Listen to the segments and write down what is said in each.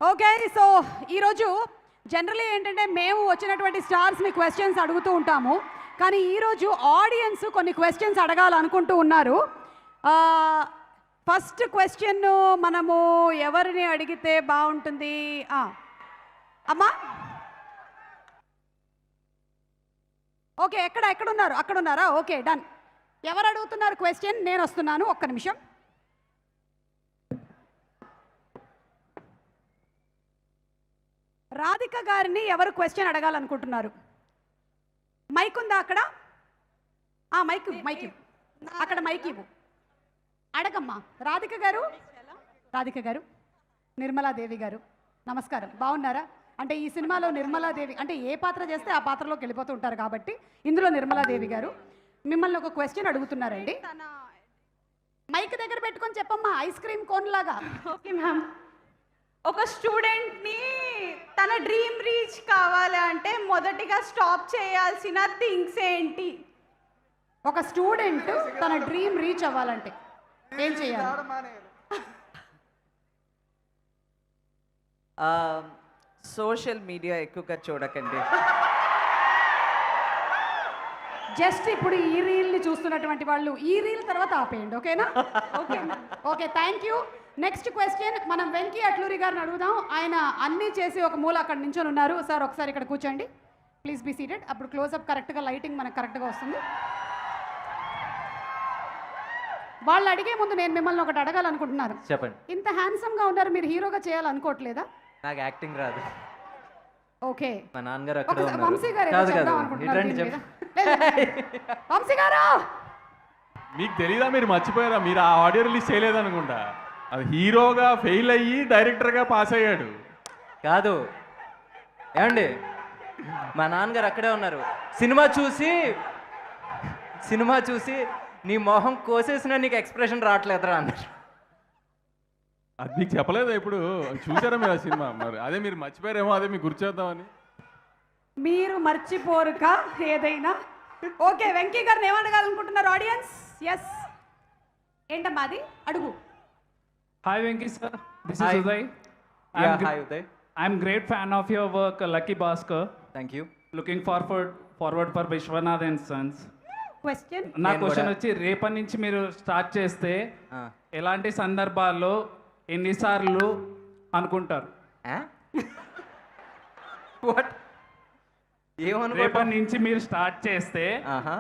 Okay, so ఈరోజు generally ఏంటంటే మేము వచ్చినటువంటి స్టార్స్ని క్వశ్చన్స్ అడుగుతూ ఉంటాము, కానీ ఈరోజు ఆడియన్స్ కొన్ని క్వశ్చన్స్ అడగాలనుకుంటూ ఉన్నారు. ఫస్ట్ క్వశ్చన్ మనము ఎవరిని అడిగితే బాగుంటుంది? అమ్మా ఓకే, ఎక్కడున్నారు? అక్కడ ఉన్నారా? Okay, done. ఎవరు అడుగుతున్నారు క్వశ్చన్? నేను వస్తున్నాను, ఒక్క నిమిషం. రాధిక గారిని ఎవరు క్వశ్చన్ అడగాలనుకుంటున్నారు? మైక్ ఉందా అక్కడ? మైక్ అక్కడ మైక్ ఇవ్వు, అడగమ్మా. రాధిక గారు, నిర్మలాదేవి గారు, నమస్కారం. బాగున్నారా? అంటే ఈ సినిమాలో నిర్మలాదేవి అంటే ఏ పాత్ర చేస్తే ఆ పాత్రలోకి వెళ్ళిపోతూ ఉంటారు కాబట్టి ఇందులో నిర్మలాదేవి గారు మిమ్మల్ని ఒక క్వశ్చన్ అడుగుతున్నారండి. మైక్ దగ్గర పెట్టుకొని చెప్పమ్మా, ఐస్ క్రీమ్ కోన్ లాగా. Okay ma'am. ఒక స్టూడెంట్ని తన డ్రీమ్ రీచ్ కావాలి అంటే మొదటిగా స్టాప్ చేయాల్సిన థింగ్స్ ఏంటి? ఒక స్టూడెంట్ తన డ్రీమ్ రీచ్ అవ్వాలంటే ఏం చేయాలి? సోషల్ మీడియా ఎక్కువగా చూడకండి. జస్ట్ ఇప్పుడు ఈ రీల్ని చూస్తున్నటువంటి వాళ్ళు ఈ రీల్ తర్వాత ఆపేయండి, ఓకేనా? Okay, thank you. Next question మనం వెంకీ అట్లూరి గారిని అడుగుదాం. ఆయన అన్నీ చేసి ఒక మూల అక్కడ నించొని ఉన్నారు. సార్ ఒకసారి ఇక్కడ కూర్చోండి, ప్లీజ్ బీ సీటెడ్. అప్పుడు క్లోజప్ కరెక్ట్గా, లైటింగ్ మనకు కరెక్ట్గా వస్తుంది. వాళ్ళు అడిగే ముందు నేను మిమ్మల్ని ఒకటి అడగాలనుకుంటున్నాను. చెప్పండి. ఇంత హ్యాండ్సమ్గా ఉన్నారు, మీరు హీరోగా చేయాలనుకోవట్లేదా? నాకు యాక్టింగ్ రాదు. ఓకే, మా నాన్నగారు వంశీ గారు వంశీ గారు, మీకు తెలీదా? మీరు మర్చిపోయారా? మీరు ఆ ఆడియో రిలీజ్ చేయలేదనుకుంటా. అది హీరోగా ఫెయిల్ అయ్యి డైరెక్టర్గా పాస్ అయ్యాడు. కాదు ఏమండి, మా నాన్నగారు అక్కడే ఉన్నారు. సినిమా చూసి నీ మొహం కోసేసినా నీకు ఎక్స్ప్రెషన్ రావట్లేదురా అన్నారు. అది మీకు చెప్పలేదా? ఇప్పుడు చూసారా మీరు ఆ సినిమా? మరి అదే మీరు మర్చిపోయారేమో, అదే మీకు గుర్చేద్దామని. మీరు మర్చిపోరుక ఏదైనా. ఓకే, వెంకీ గారిని ఏమడగాలనుకుంటున్నారు ఆడియన్స్? ఎస్, ఏంటమ్మా అది? అడుగు. Hi Venki sir, this Hi. is Uday. Hi Uday. I'm great fan of your work, Lucky Bhaskar. Thank you. Looking forward for Vishwanath and Sons. Question నా నేను క్వశ్చన్ కూడా- వచ్చి రేపటి నుంచి మీరు స్టార్ట్ చేస్తే ఆ. ఎలాంటి సందర్భాల్లో ఎన్నిసార్లు అనుకుంటారు? వాట్? రేపటి నుంచి మీరు స్టార్ట్ చేస్తే ఆహా,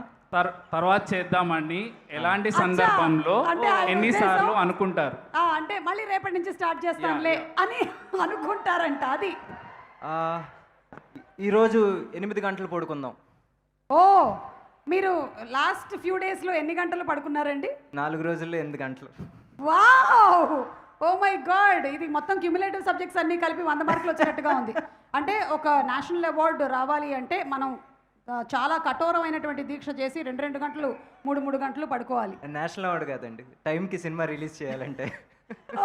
తర్వాత చేద్దామని ఎలాంటి సందర్భంలో అంటే ఆయన ఎన్నిసార్లు ఉద్దేశం- అనుకుంటారు? అంటే మళ్ళీ రేపటి నుంచి స్టార్ట్ చేస్తాంలే అని అనుకుంటారంట. అది ఈరోజు 8 గంటలు పడుకుందాం. ఓ, మీరు లాస్ట్ ఫ్యూ డేస్లో ఎన్ని గంటలు పడుకున్నారండి? 4 రోజుల్లో 8 గంటలు. వావ్, ఓ మై గాడ్, ఇది మొత్తం క్యూములేటివ్ సబ్జెక్ట్స్ అన్నీ కలిపి 100 మార్కులు వచ్చినట్టుగా ఉంది. అంటే ఒక నేషనల్ అవార్డు రావాలి అంటే మనం చాలా కఠోరమైనటువంటి దీక్ష చేసి 2 గంటలు 3 గంటలు పడుకోవాలి. నేషనల్ అవార్డు కాదండి, టైంకి సినిమా రిలీజ్ చేయాలంటే.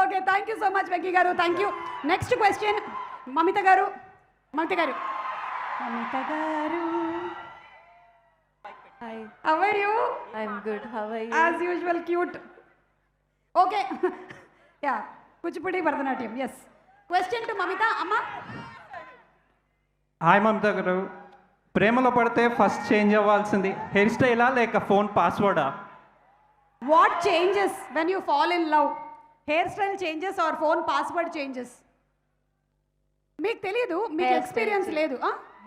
Okay, thank you so much Venky garu, thank you. Next question Mamitha garu. Hi, How are you? I'm good. How are you? As usual, cute. Okay. Yeah, Kuchipudi Bharatanatyam. Yes. Question to Mamita. Amma? Hi Mamatha garu, ప్రేమలో పడితే first change అవ్వాల్సింది hair స్టైలా లేక phone పాస్వర్డా? What changes when you fall in love? Hairstyle changes or phone password changes? మీకు తెలీదు, మీకు Hairstyle experience change. లేదు.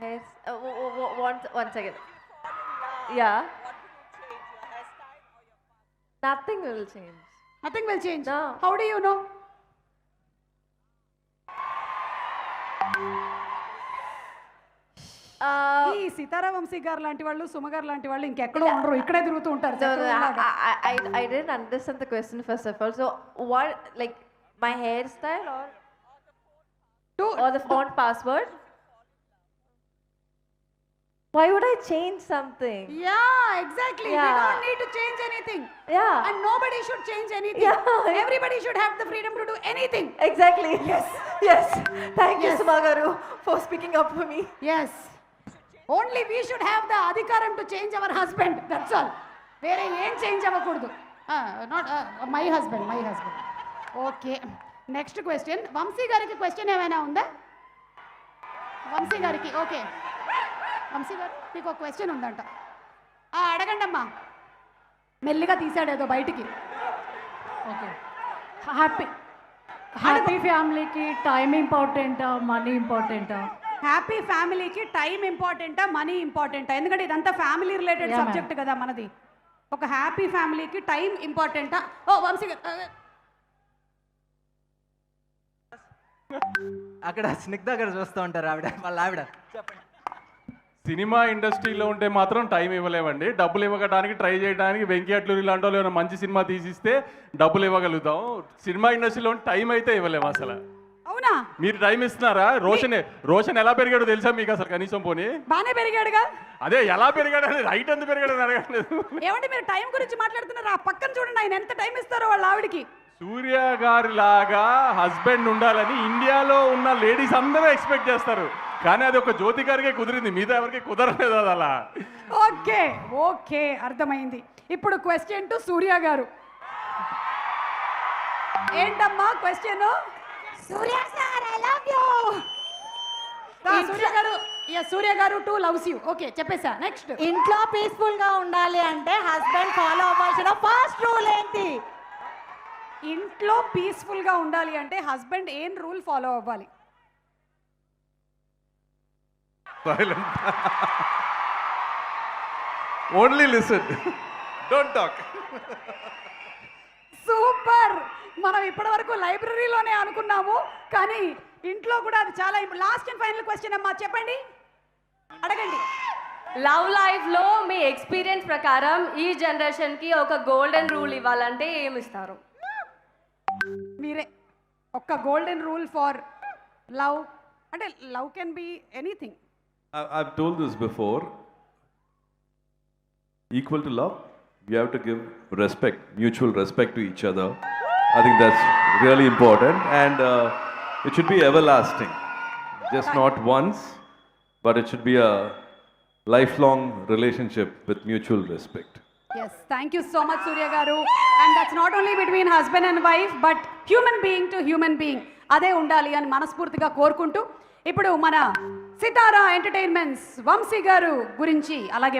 Yes. One second. Yeah. Nothing will change. Nothing will change. No. How do you know? ఈ సీతారా వంశీ గారు లాంటి వాళ్ళు, సుమ గారు లాంటి వాళ్ళు ఇంకెక్కడో ఉండరు, ఇక్కడే తిరుగుతూ ఉంటారు. No, no, చక్రవర్తిలాగా. I didn't understand the question first of all. So what, like my hairstyle or the phone password? Why would I change something? Yeah, exactly. We Yeah. don't need to change anything. Yeah. And nobody should change anything. Yeah. Everybody should have the freedom to do anything. Exactly. Yes. Thank you, Yes. Sumagaru, for speaking up for me. Yes. Only we should have the adhikaram to change our husband. That's all. Vere em change avakuddu. Not my husband. Okay. Next question Vamshi గారికి question ఏమైనా ఉందా? వంశీ గారికి okay. Vamsi గారు మీకు ఒక question ఉందంట. అడగండి అమ్మా. మెల్లిగా తీసాడు ఏదో బయటికి. ఓకే. హ్యాపీ ఫ్యామిలీకి టైం ఇంపార్టెంటా మనీ ఇంపార్టెంటా? హ్యాపీ ఫ్యామిలీకి టైం ఇంపార్టెంటా మనీ ఇంపార్టెంటా? ఎందుకంటే ఇదంతా ఫ్యామిలీ రిలేటెడ్ Yeah, సబ్జెక్ట్ కదా మనది. ఒక హ్యాపీ ఫ్యామిలీకి టైం ఇంపార్టెంటా? ఓ వంశీ గారు అక్కడ స్నిగ్ధ గారు చూస్తూ ఉంటారు వాళ్ళ ఆవిడ. సినిమా ఇండస్ట్రీలో ఉంటే మాత్రం టైం ఇవ్వలేమండి. డబ్బులు ఇవ్వడానికి ట్రై చేయడానికి వెంకీ అట్లూరి లాంటి వాళ్ళు ఏమైనా మంచి సినిమా తీసిస్తే డబ్బులు ఇవ్వగలుగుతాం. సినిమా ఇండస్ట్రీలో టైం అయితే ఇవ్వలేము అసలు. అవునా? మీరు టైం ఇస్తున్నారా? రోషన్ ఎలా పెరిగాడో తెలుసా మీకు అసలు కనీసం? పోనీ బాగానే పెరిగాడుగా. అదే ఎలా పెరిగాడు అనేది రైట్ ఎంత పెరిగాడని అడగట్లేదు. ఏమంటే మీరు టైం గురించి మాట్లాడుతున్నారు, ఆ పక్కన చూడండి ఆయన ఎంత టైం ఇస్తారో వాళ్ళ ఆవిడకి. సూర్య గారి లాగా హస్బెండ్ ఉండాలని ఇండియాలో ఉన్న లేడీస్ అందరూ ఎక్స్పెక్ట్ చేస్తారు. కానీ అది ఒక జ్యోతి గారికే కుదిరింది, మిగతా ఎవరికి కుదరలేదు అది అలా. ఓకే ఓకే అర్థమైంది. ఇప్పుడు క్వశ్చన్ టు సూర్య గారు. ఏంటమ్మా question? Surya sir I love you. Surya garu too loves you. Okay చెప్పేసా. నెక్స్ట్, ఇంట్లో పీస్ఫుల్ గా ఉండాలి అంటే హస్బెండ్ ఫాలో అవ్వాల్సిన ఫస్ట్ రూల్ ఏంటి? ఇంట్లో పీస్ఫుల్ గా ఉండాలి అంటే హస్బెండ్ ఏం రూల్ ఫాలో అవ్వాలి? Only listen, don't talk. Super. మనం ఇప్పటి వరకు లైబ్రరీలోనే అనుకున్నాము, కానీ ఇంట్లో కూడా అది చాలా. లాస్ట్ అండ్ ఫైనల్ క్వశ్చన్ అమ్మా, చెప్పండి, అడగండి. లవ్ లైఫ్లో మీ ఎక్స్పీరియన్స్ ప్రకారం ఈ జనరేషన్కి ఒక గోల్డెన్ రూల్ ఇవ్వాలంటే ఏమి ఇస్తారు? మీరే ఒక గోల్డెన్ రూల్ ఫర్ లవ్. అంటే love can be anything. I've told this before. Equal to love, you have to give respect, mutual respect to each other. I think that's really important, and it should be everlasting. Just not once, but it should be a lifelong relationship with mutual respect. Yes, thank you so much, Surya garu. And that's not only between husband and wife, but human being to human being. అదే ఉండాలి అని మనస్ఫూర్తిగా కోరుకుంటూ ఇప్పుడు మన సితారా entertainments Vamsi గారు గురించి అలాగే